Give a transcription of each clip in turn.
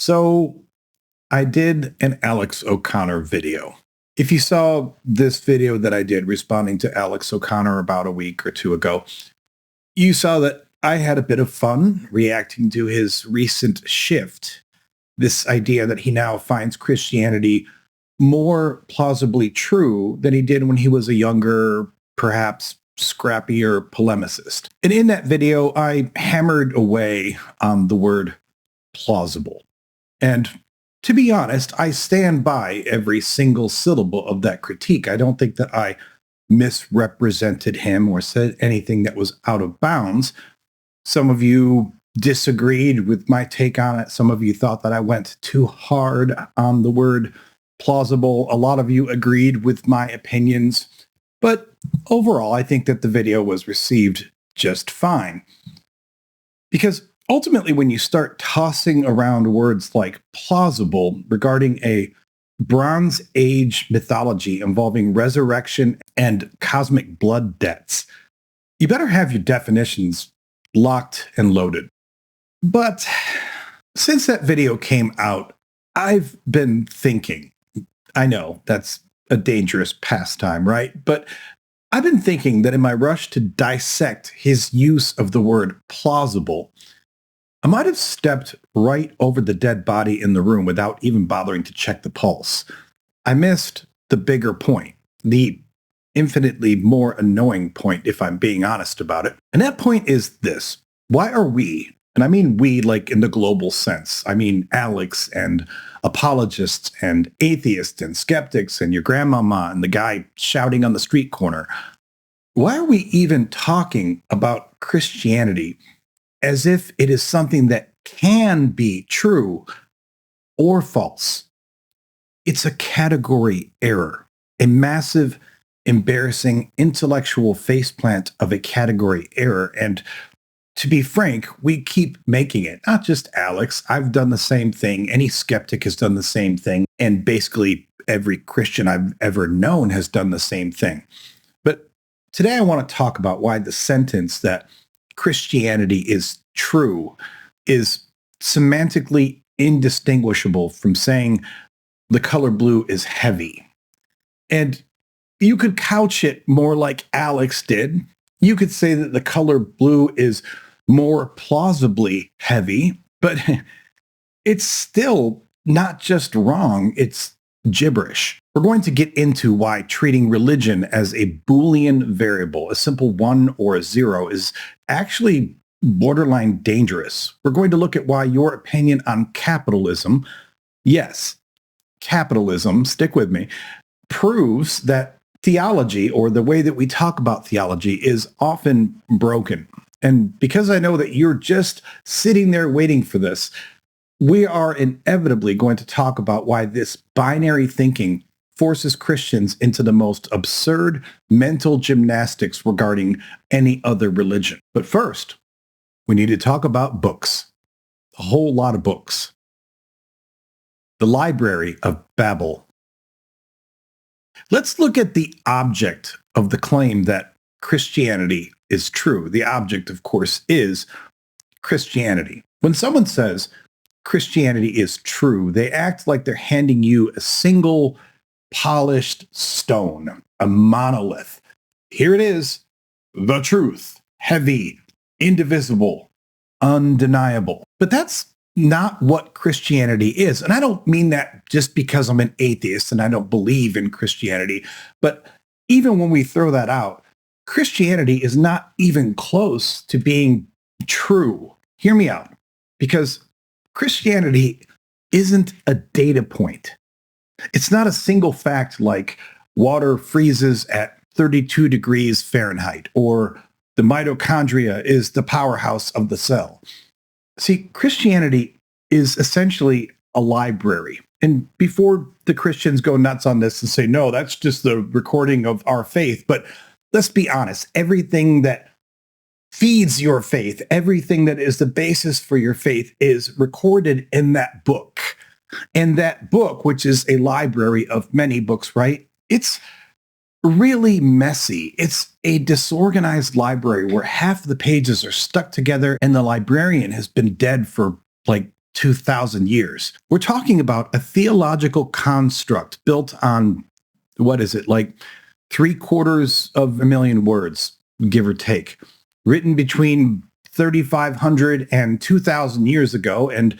So I did an Alex O'Connor video. If you saw this video that I did responding to Alex O'Connor about a week or two ago, you saw that I had a bit of fun reacting to his recent shift. This idea that he now finds Christianity more plausibly true than he did when he was a younger, perhaps scrappier polemicist. And in that video, I hammered away on the word plausible. And to be honest, I stand by every single syllable of that critique. I don't think that I misrepresented him or said anything that was out of bounds. Some of you disagreed with my take on it. Some of you thought that I went too hard on the word plausible. A lot of you agreed with my opinions. But overall, I think that the video was received just fine. Because ultimately, when you start tossing around words like plausible regarding a Bronze Age mythology involving resurrection and cosmic blood debts, you better have your definitions locked and loaded. But since that video came out, I've been thinking. I know that's a dangerous pastime, right? But I've been thinking that in my rush to dissect his use of the word plausible, I might have stepped right over the dead body in the room without even bothering to check the pulse. I missed the bigger point, the infinitely more annoying point, if I'm being honest about it. And that point is this. Why are we, and I mean we like in the global sense, I mean Alex and apologists and atheists and skeptics and your grandmama and the guy shouting on the street corner, why are we even talking about Christianity as if it is something that can be true or false? It's a category error, a massive, embarrassing intellectual faceplant of a category error. And to be frank, we keep making it. Not just Alex. I've done the same thing. Any skeptic has done the same thing. And basically every Christian I've ever known has done the same thing. But today I want to talk about why the sentence that Christianity is true is semantically indistinguishable from saying the color blue is heavy. And you could couch it more like Alex did. You could say that the color blue is more plausibly heavy, but it's still not just wrong, it's gibberish. We're going to get into why treating religion as a Boolean variable, a simple 1 or a 0, is actually borderline dangerous. We're going to look at why your opinion on capitalism, yes, capitalism, stick with me, proves that theology, or the way that we talk about theology, is often broken. And because I know that you're just sitting there waiting for this, we are inevitably going to talk about why this binary thinking forces Christians into the most absurd mental gymnastics regarding any other religion. But first, we need to talk about books. A whole lot of books. The Library of Babel. Let's look at the object of the claim that Christianity is true. The object, of course, is Christianity. When someone says Christianity is true, they act like they're handing you a single polished stone, a monolith. Here it is, the truth, heavy, indivisible, undeniable. But that's not what Christianity is. And I don't mean that just because I'm an atheist and I don't believe in Christianity. But even when we throw that out, Christianity is not even close to being true. Hear me out. Because Christianity isn't a data point. It's not a single fact like water freezes at 32 degrees Fahrenheit or the mitochondria is the powerhouse of the cell. See, Christianity is essentially a library. And before the Christians go nuts on this and say, no, that's just the recording of our faith. But let's be honest, everything that feeds your faith, everything that is the basis for your faith is recorded in that book. And that book, which is a library of many books, right? It's really messy. It's a disorganized library where half the pages are stuck together and the librarian has been dead for like 2,000 years. We're talking about a theological construct built on, what is it, like 750,000 words, give or take, written between 3,500 and 2,000 years ago. And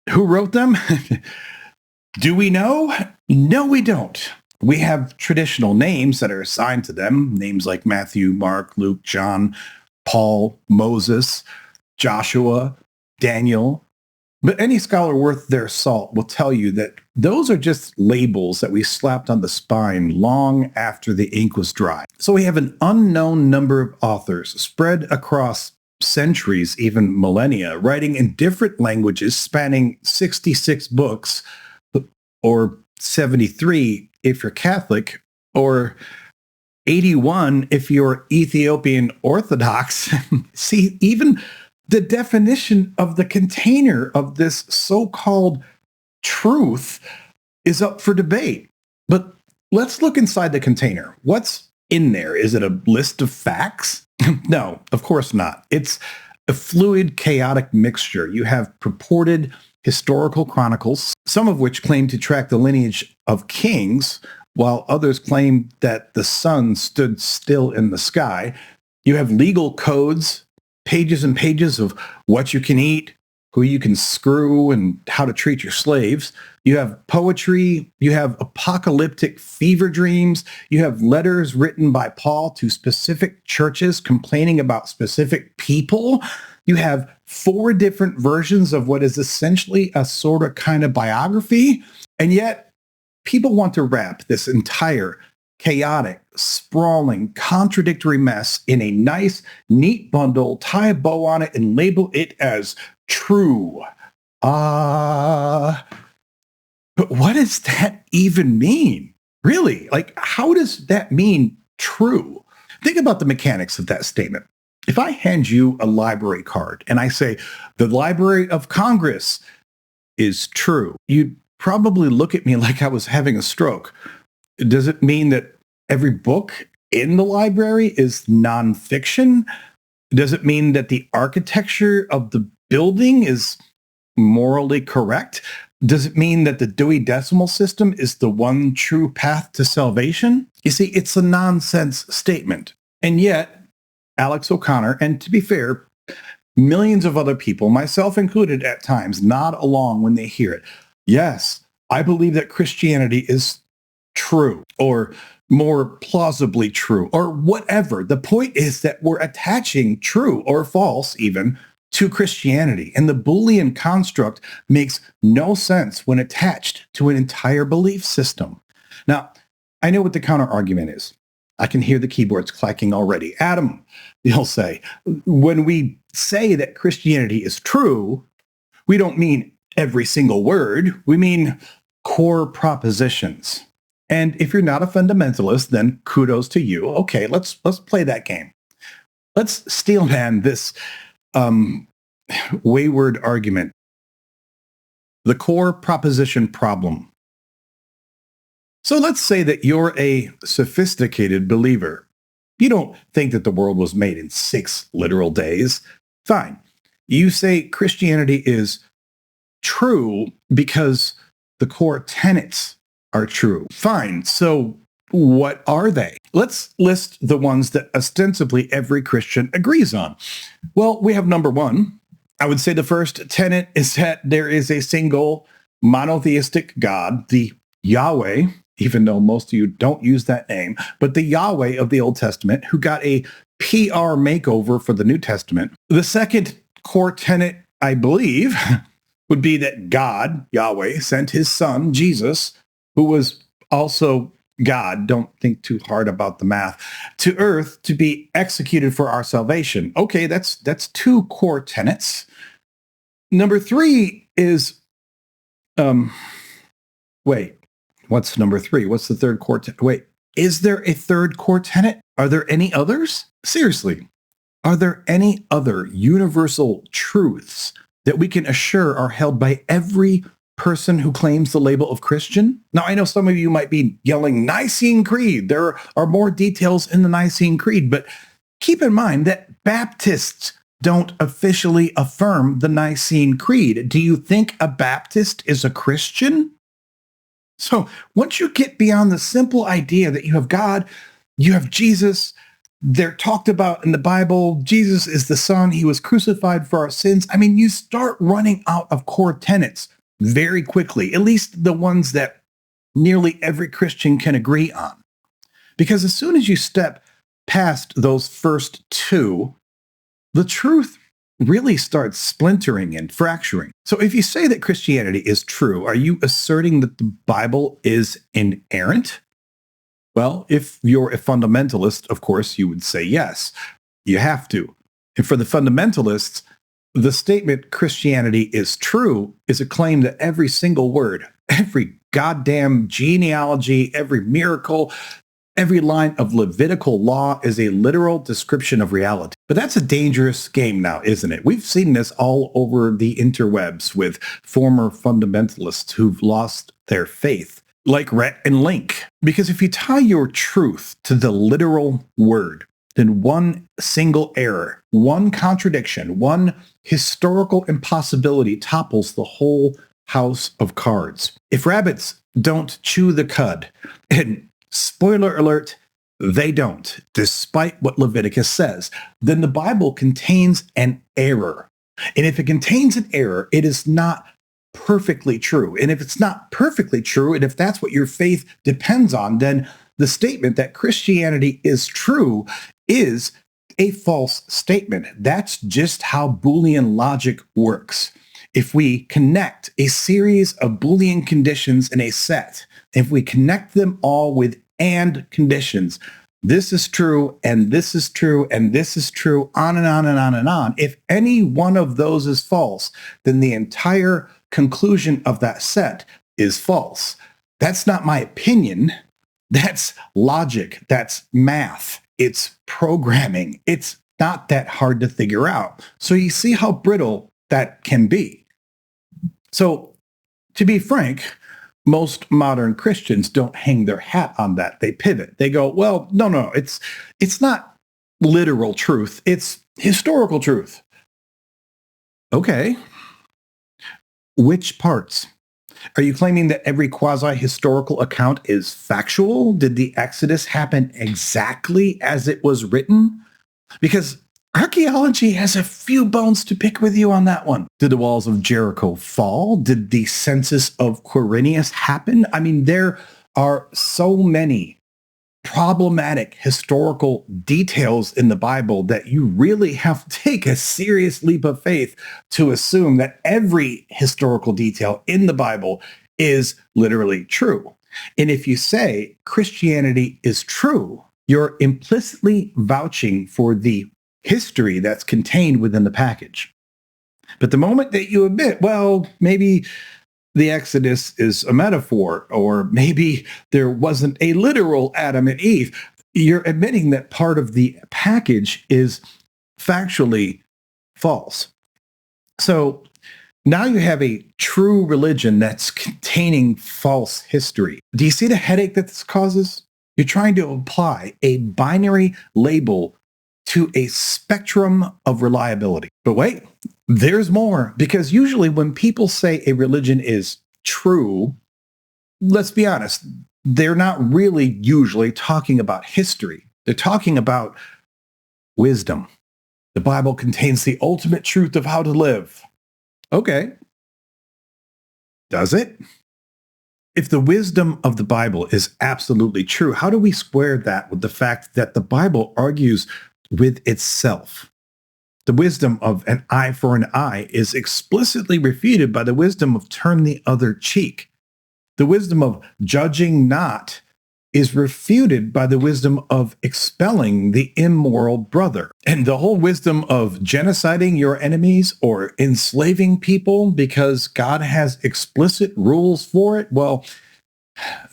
who wrote them? Do we know? No, we don't. We have traditional names that are assigned to them, names like Matthew, Mark, Luke, John, Paul, Moses, Joshua, Daniel. But any scholar worth their salt will tell you that those are just labels that we slapped on the spine long after the ink was dry. So we have an unknown number of authors spread across centuries, even millennia, writing in different languages spanning 66 books, or 73 if you're Catholic, or 81 if you're Ethiopian Orthodox. See, even the definition of the container of this so-called truth is up for debate. But let's look inside the container. What's in there? Is it a list of facts? No, of course not. It's a fluid, chaotic mixture. You have purported historical chronicles, some of which claim to track the lineage of kings, while others claim that the sun stood still in the sky. You have legal codes, pages and pages of what you can eat, who you can screw, and how to treat your slaves. You have poetry. You have apocalyptic fever dreams. You have letters written by Paul to specific churches complaining about specific people. You have 4 different versions of what is essentially a sort of kind of biography. And yet people want to wrap this entire chaotic, sprawling, contradictory mess in a nice, neat bundle, tie a bow on it, and label it as true. But what does that even mean? Really? Like, how does that mean true? Think about the mechanics of that statement. If I hand you a library card and I say, the Library of Congress is true, you'd probably look at me like I was having a stroke. Does it mean that every book in the library is nonfiction? Does it mean that the architecture of the building is morally correct? Does it mean that the Dewey Decimal System is the one true path to salvation? You see, it's a nonsense statement. And yet, Alex O'Connor, and to be fair, millions of other people, myself included at times, nod along when they hear it. Yes, I believe that Christianity is true, or more plausibly true, or whatever. The point is that we're attaching true or false even to Christianity. And the Boolean construct makes no sense when attached to an entire belief system. Now, I know what the counter argument is. I can hear the keyboards clacking already. Adam, you'll say, when we say that Christianity is true, we don't mean every single word. We mean core propositions. And if you're not a fundamentalist, then kudos to you. Okay, let's play that game. Let's steelman this wayward argument. The core proposition problem. So let's say that you're a sophisticated believer. You don't think that the world was made in 6 literal days. Fine. You say Christianity is true because the core tenets are true. Fine. So what are they? Let's list the ones that ostensibly every Christian agrees on. Well, we have number 1. I would say the first tenet is that there is a single monotheistic God, the Yahweh, even though most of you don't use that name, but the Yahweh of the Old Testament, who got a PR makeover for the New Testament. The second core tenet, I believe, would be that God, Yahweh, sent his son, Jesus, who was also God, don't think too hard about the math, to earth to be executed for our salvation. Okay, that's 2 core tenets. Number 3 is, wait, what's number 3? What's the third core tenet? Wait, is there a third core tenet? Are there any others? Seriously, are there any other universal truths that we can assure are held by every person who claims the label of Christian? Now, I know some of you might be yelling Nicene Creed. There are more details in the Nicene Creed, but keep in mind that Baptists don't officially affirm the Nicene Creed. Do you think a Baptist is a Christian? So once you get beyond the simple idea that you have God, you have Jesus, they're talked about in the Bible, Jesus is the Son, he was crucified for our sins. I mean, you start running out of core tenets very quickly, at least the ones that nearly every Christian can agree on. Because as soon as you step past those first two, the truth really starts splintering and fracturing. So if you say that Christianity is true, are you asserting that the Bible is inerrant? Well, if you're a fundamentalist, of course, you would say yes. You have to. And for the fundamentalists, the statement Christianity is true is a claim that every single word, every goddamn genealogy, every miracle, every line of Levitical law is a literal description of reality. But that's a dangerous game now, isn't it? We've seen this all over the interwebs with former fundamentalists who've lost their faith, like Rhett and Link. Because if you tie your truth to the literal word, then one single error, one contradiction, one historical impossibility topples the whole house of cards. If rabbits don't chew the cud, and spoiler alert, they don't, despite what Leviticus says, then the Bible contains an error. And if it contains an error, it is not perfectly true. And if it's not perfectly true, and if that's what your faith depends on, then the statement that Christianity is true is a false statement. That's just how Boolean logic works. If we connect a series of Boolean conditions in a set, if we connect them all with and conditions, this is true, and this is true, and this is true, on and on and on and on. If any one of those is false, then the entire conclusion of that set is false. That's not my opinion. That's logic. That's math. It's programming. It's not that hard to figure out. So you see how brittle that can be. So to be frank, most modern Christians don't hang their hat on that. They pivot. They go, well, no, it's not literal truth. It's historical truth. Okay. Which parts? Are you claiming that every quasi-historical account is factual? Did the Exodus happen exactly as it was written? Because archaeology has a few bones to pick with you on that one. Did the walls of Jericho fall? Did the census of Quirinius happen? I mean, there are so many problematic historical details in the Bible that you really have to take a serious leap of faith to assume that every historical detail in the Bible is literally true. And if you say Christianity is true, you're implicitly vouching for the history that's contained within the package. But the moment that you admit, well, maybe the Exodus is a metaphor, or maybe there wasn't a literal Adam and Eve, you're admitting that part of the package is factually false. So now you have a true religion that's containing false history. Do you see the headache that this causes? You're trying to apply a binary label to a spectrum of reliability. But wait, there's more, because usually when people say a religion is true, let's be honest, they're not really usually talking about history. They're talking about wisdom. The Bible contains the ultimate truth of how to live. Okay. Does it? If the wisdom of the Bible is absolutely true, how do we square that with the fact that the Bible argues with itself? The wisdom of an eye for an eye is explicitly refuted by the wisdom of turn the other cheek. The wisdom of judging not is refuted by the wisdom of expelling the immoral brother. And the whole wisdom of genociding your enemies or enslaving people because God has explicit rules for it, well,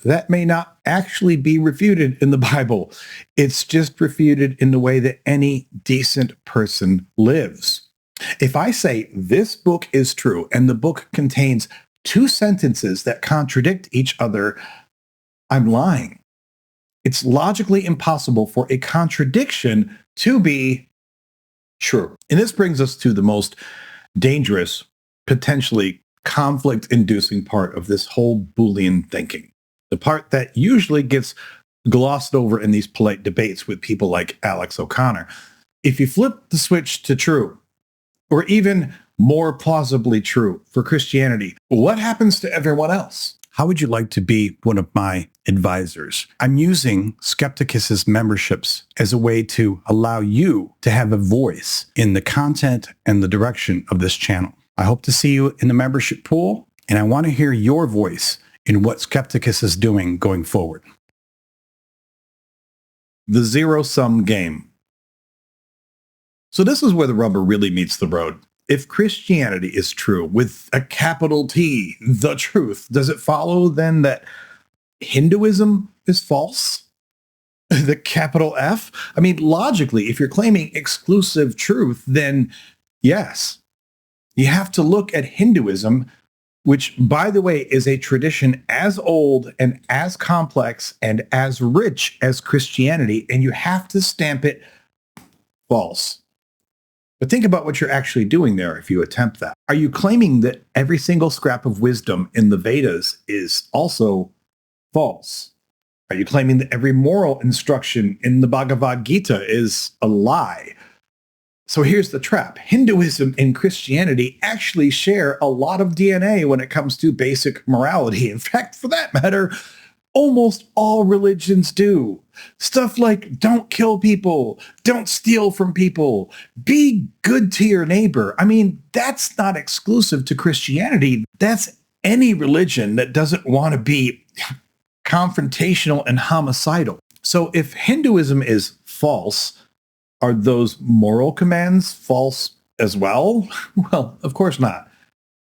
that may not actually be refuted in the Bible. It's just refuted in the way that any decent person lives. If I say this book is true and the book contains two sentences that contradict each other, I'm lying. It's logically impossible for a contradiction to be True. And this brings us to the most dangerous, potentially conflict-inducing part of this whole Boolean thinking. The part that usually gets glossed over in these polite debates with people like Alex O'Connor. If you flip the switch to true, or even more plausibly true for Christianity, what happens to everyone else? How would you like to be one of my advisors? I'm using Skepticus's memberships as a way to allow you to have a voice in the content and the direction of this channel. I hope to see you in the membership pool, and I want to hear your voice in what Skepticus is doing going forward. The zero-sum game. So this is where the rubber really meets the road. If Christianity is true, with a capital T, the truth, does it follow then that Hinduism is false? The capital F? I mean, logically, if you're claiming exclusive truth, then yes. You have to look at Hinduism, which, by the way, is a tradition as old and as complex and as rich as Christianity, and you have to stamp it false. But think about what you're actually doing there if you attempt that. Are you claiming that every single scrap of wisdom in the Vedas is also false? Are you claiming that every moral instruction in the Bhagavad Gita is a lie? So here's the trap. Hinduism and Christianity actually share a lot of DNA when it comes to basic morality. In fact, for that matter, almost all religions do. Stuff like don't kill people, don't steal from people, be good to your neighbor. I mean, that's not exclusive to Christianity. That's any religion that doesn't want to be confrontational and homicidal. So if Hinduism is false, are those moral commands false as well? Well, of course not.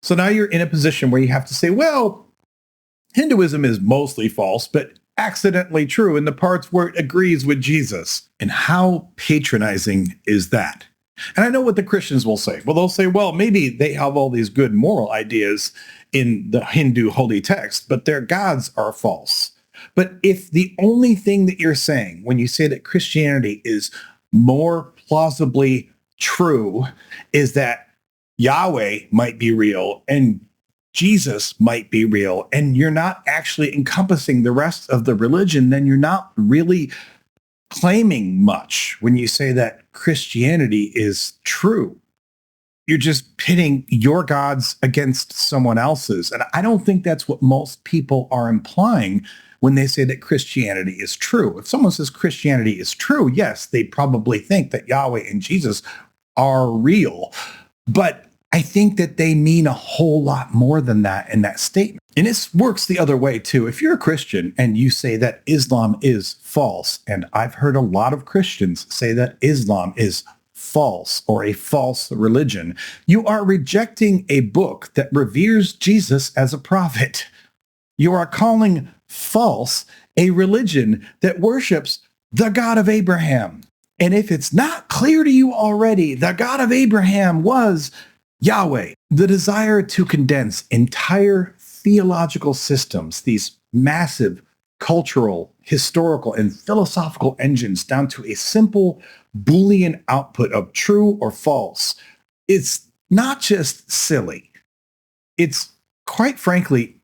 So now you're in a position where you have to say, well, Hinduism is mostly false, but accidentally true in the parts where it agrees with Jesus. And how patronizing is that? And I know what the Christians will say. Well, they'll say, well, maybe they have all these good moral ideas in the Hindu holy text, but their gods are false. But if the only thing that you're saying when you say that Christianity is more plausibly true is that Yahweh might be real and Jesus might be real, and you're not actually encompassing the rest of the religion, then you're not really claiming much when you say that Christianity is true. You're just pitting your gods against someone else's. And I don't think that's what most people are implying when they say that Christianity is true. If someone says Christianity is true, yes, they probably think that Yahweh and Jesus are real. But I think that they mean a whole lot more than that in that statement. And it works the other way too. If you're a Christian and you say that Islam is false, and I've heard a lot of Christians say that Islam is false or a false religion, you are rejecting a book that reveres Jesus as a prophet. You are calling false a religion that worships the God of Abraham. And if it's not clear to you already, the God of Abraham was Yahweh. The desire to condense entire theological systems, these massive cultural, historical, and philosophical engines down to a simple Boolean output of true or false, it's not just silly. It's, quite frankly,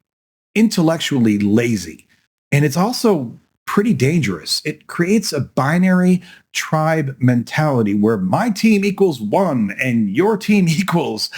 intellectually lazy. And it's also pretty dangerous. It creates a binary tribe mentality where my team equals 1 and your team equals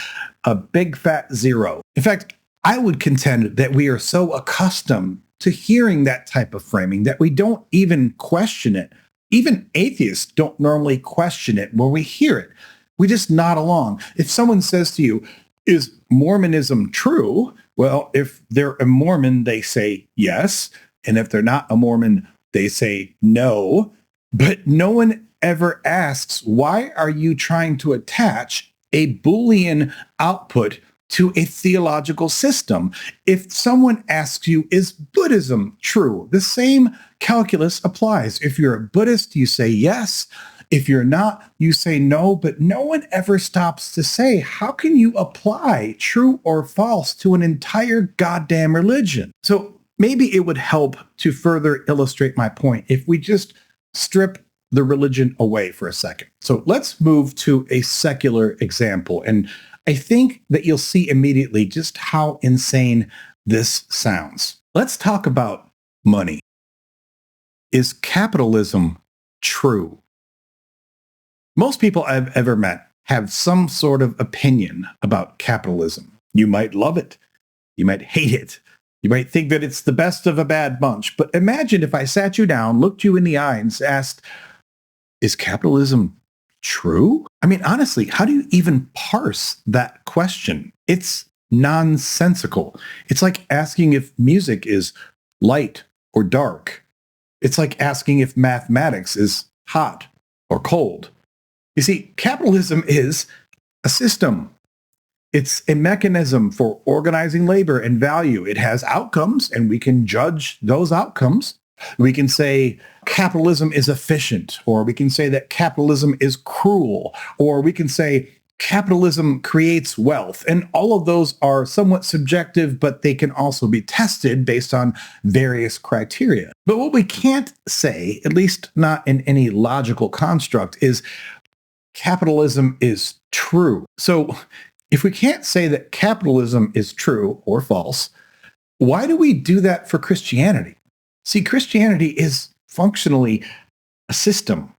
a big fat 0. In fact, I would contend that we are so accustomed to hearing that type of framing that we don't even question it. Even atheists don't normally question it when we hear it. We just nod along. If someone says to you, is Mormonism true? Well, if they're a Mormon, they say yes. And if they're not a Mormon, they say no. But no one ever asks, why are you trying to attach a Boolean output to a theological system? If someone asks you, is Buddhism true? The same calculus applies. If you're a Buddhist, you say yes. If you're not, you say no, but no one ever stops to say, how can you apply true or false to an entire goddamn religion? So maybe it would help to further illustrate my point if we just strip the religion away for a second. So let's move to a secular example. And I think that you'll see immediately just how insane this sounds. Let's talk about money. Is capitalism true? Most people I've ever met have some sort of opinion about capitalism. You might love it. You might hate it. You might think that it's the best of a bad bunch. But imagine if I sat you down, looked you in the eye, and asked, is capitalism true? I mean, honestly, how do you even parse that question? It's nonsensical. It's like asking if music is light or dark. It's like asking if mathematics is hot or cold. You see, capitalism is a system. It's a mechanism for organizing labor and value. It has outcomes, and we can judge those outcomes. We can say capitalism is efficient, or we can say that capitalism is cruel, or we can say capitalism creates wealth. And all of those are somewhat subjective, but they can also be tested based on various criteria. But what we can't say, at least not in any logical construct, is capitalism is true. So if we can't say that capitalism is true or false, why do we do that for Christianity? See, Christianity is functionally a system.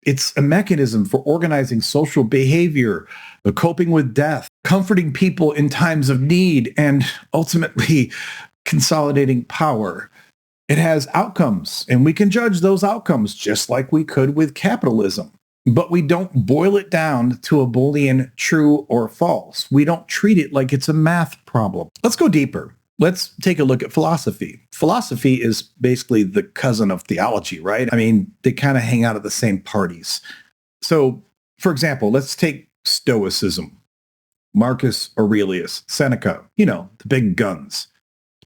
It's a mechanism for organizing social behavior, coping with death, comforting people in times of need, and ultimately consolidating power. It has outcomes, and we can judge those outcomes just like we could with capitalism. But we don't boil it down to a Boolean true or false. We don't treat it like it's a math problem. Let's go deeper. Let's take a look at philosophy. Philosophy is basically the cousin of theology, right? I mean, they kind of hang out at the same parties. So, for example, let's take Stoicism. Marcus Aurelius, Seneca, the big guns.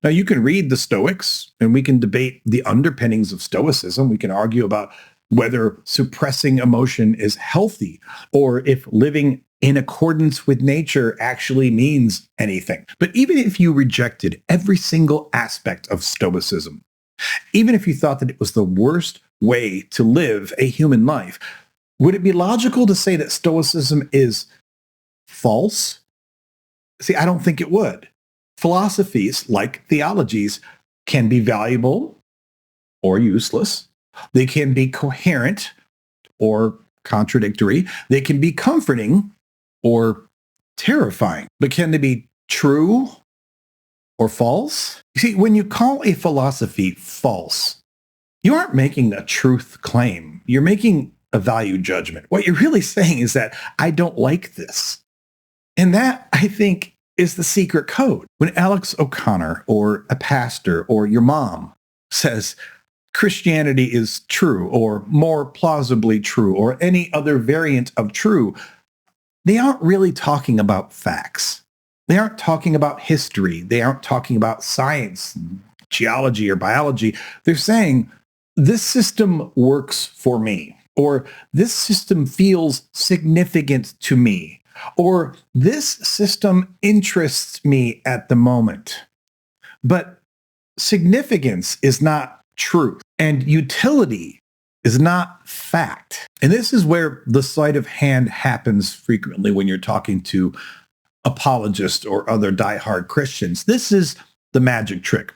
Now, you can read the Stoics, and we can debate the underpinnings of Stoicism. We can argue about whether suppressing emotion is healthy, or if living in accordance with nature actually means anything. But even if you rejected every single aspect of Stoicism, even if you thought that it was the worst way to live a human life, would it be logical to say that Stoicism is false? See, I don't think it would. Philosophies, like theologies, can be valuable or useless. They can be coherent or contradictory. They can be comforting or terrifying. But can they be true or false? You see, when you call a philosophy false, you aren't making a truth claim. You're making a value judgment. What you're really saying is that I don't like this. And that, I think, is the secret code. When Alex O'Connor or a pastor or your mom says Christianity is true or more plausibly true or any other variant of true, they aren't really talking about facts. They aren't talking about history. They aren't talking about science, geology, or biology. They're saying, this system works for me, or this system feels significant to me, or this system interests me at the moment. But significance is not truth, and utility is not fact. And this is where the sleight of hand happens frequently when you're talking to apologists or other diehard Christians. This is the magic trick.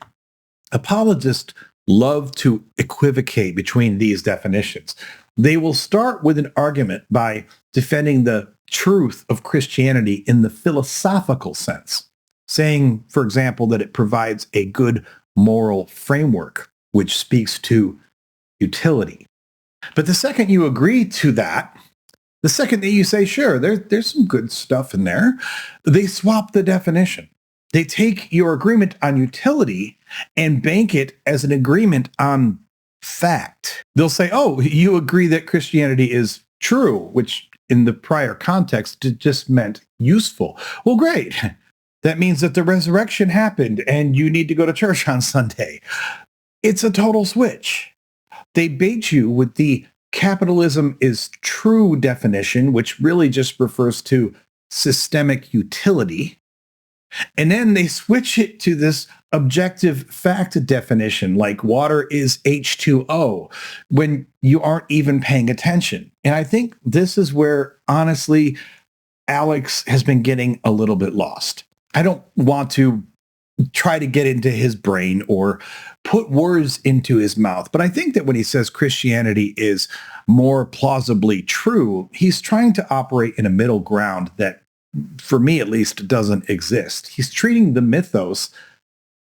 Apologists love to equivocate between these definitions. They will start with an argument by defending the truth of Christianity in the philosophical sense, saying, for example, that it provides a good moral framework, which speaks to utility. But the second you agree to that, the second that you say, sure, there's some good stuff in there, they swap the definition. They take your agreement on utility and bank it as an agreement on fact. They'll say, oh, you agree that Christianity is true, which in the prior context, it just meant useful. Well, great. That means that the resurrection happened and you need to go to church on Sunday. It's a total switch. They bait you with the capitalism is true definition, which really just refers to systemic utility. And then they switch it to this objective fact definition, like water is H2O, when you aren't even paying attention. And I think this is where, honestly, Alex has been getting a little bit lost. I don't want to try to get into his brain or put words into his mouth, but I think that when he says Christianity is more plausibly true, he's trying to operate in a middle ground that, for me at least, doesn't exist. He's treating the mythos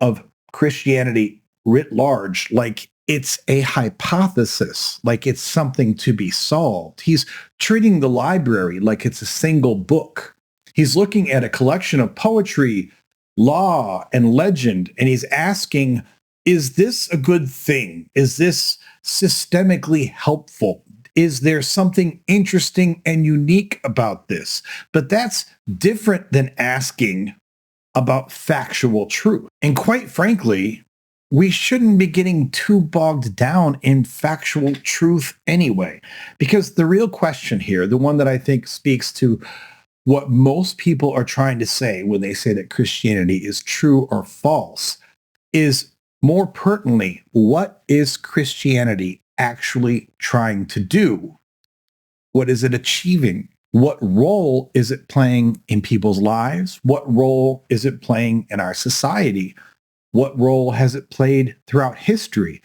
of Christianity writ large like it's a hypothesis, like it's something to be solved. He's treating the library like it's a single book. He's looking at a collection of poetry, law, and legend, and he's asking, is this a good thing? Is this systemically helpful? Is there something interesting and unique about this? But that's different than asking about factual truth. And quite frankly, we shouldn't be getting too bogged down in factual truth anyway, because the real question here, the one that I think speaks to what most people are trying to say when they say that Christianity is true or false, is more pertinently, what is Christianity actually trying to do? What is it achieving? What role is it playing in people's lives? What role is it playing in our society? What role has it played throughout history?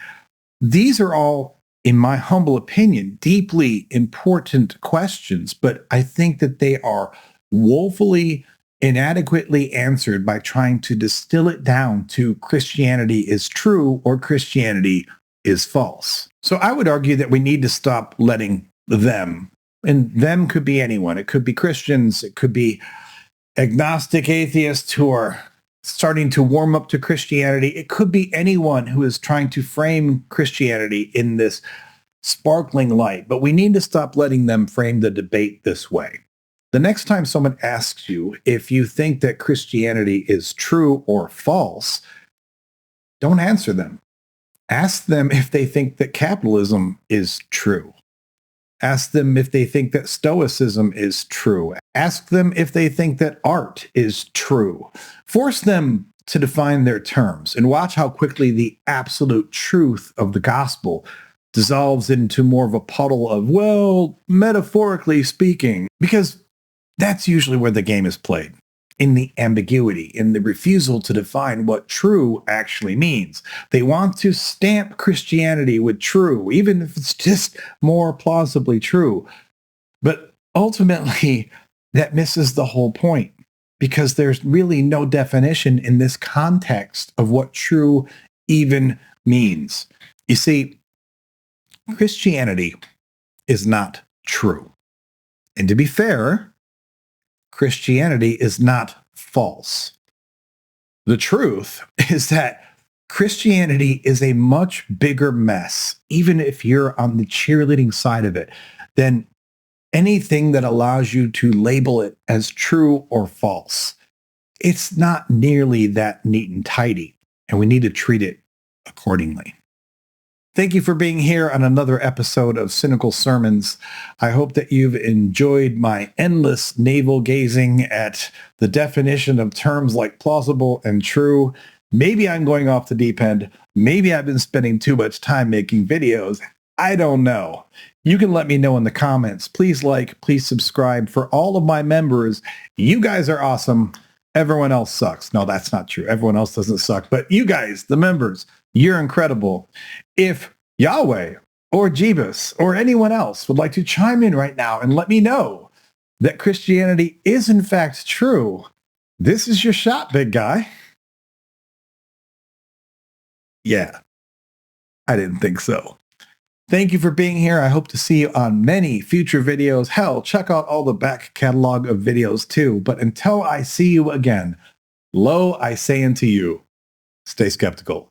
These are all, in my humble opinion, deeply important questions, but I think that they are woefully inadequately answered by trying to distill it down to Christianity is true or Christianity is false. So I would argue that we need to stop letting them, and them could be anyone. It could be Christians. It could be agnostic atheists who are starting to warm up to Christianity. It could be anyone who is trying to frame Christianity in this sparkling light. But we need to stop letting them frame the debate this way. The next time someone asks you if you think that Christianity is true or false, don't answer them. Ask them if they think that capitalism is true. Ask them if they think that Stoicism is true. Ask them if they think that art is true. Force them to define their terms and watch how quickly the absolute truth of the gospel dissolves into more of a puddle of, well, metaphorically speaking, because that's usually where the game is played, in the ambiguity, in the refusal to define what true actually means. They want to stamp Christianity with true, even if it's just more plausibly true. But ultimately, that misses the whole point, because there's really no definition in this context of what true even means. You see, Christianity is not true. And to be fair, Christianity is not false. The truth is that Christianity is a much bigger mess, even if you're on the cheerleading side of it, than anything that allows you to label it as true or false. It's not nearly that neat and tidy, and we need to treat it accordingly. Thank you for being here on another episode of Cynical Sermons. I hope that you've enjoyed my endless navel-gazing at the definition of terms like plausible and true. Maybe I'm going off the deep end. Maybe I've been spending too much time making videos. I don't know. You can let me know in the comments. Please like, please subscribe. For all of my members, you guys are awesome. Everyone else sucks. No, that's not true. Everyone else doesn't suck. But you guys, the members, you're incredible. If Yahweh or Jeebus or anyone else would like to chime in right now and let me know that Christianity is in fact true, this is your shot, big guy. Yeah, I didn't think so. Thank you for being here. I hope to see you on many future videos. Hell, check out all the back catalog of videos too. But until I see you again, lo, I say unto you, stay skeptical.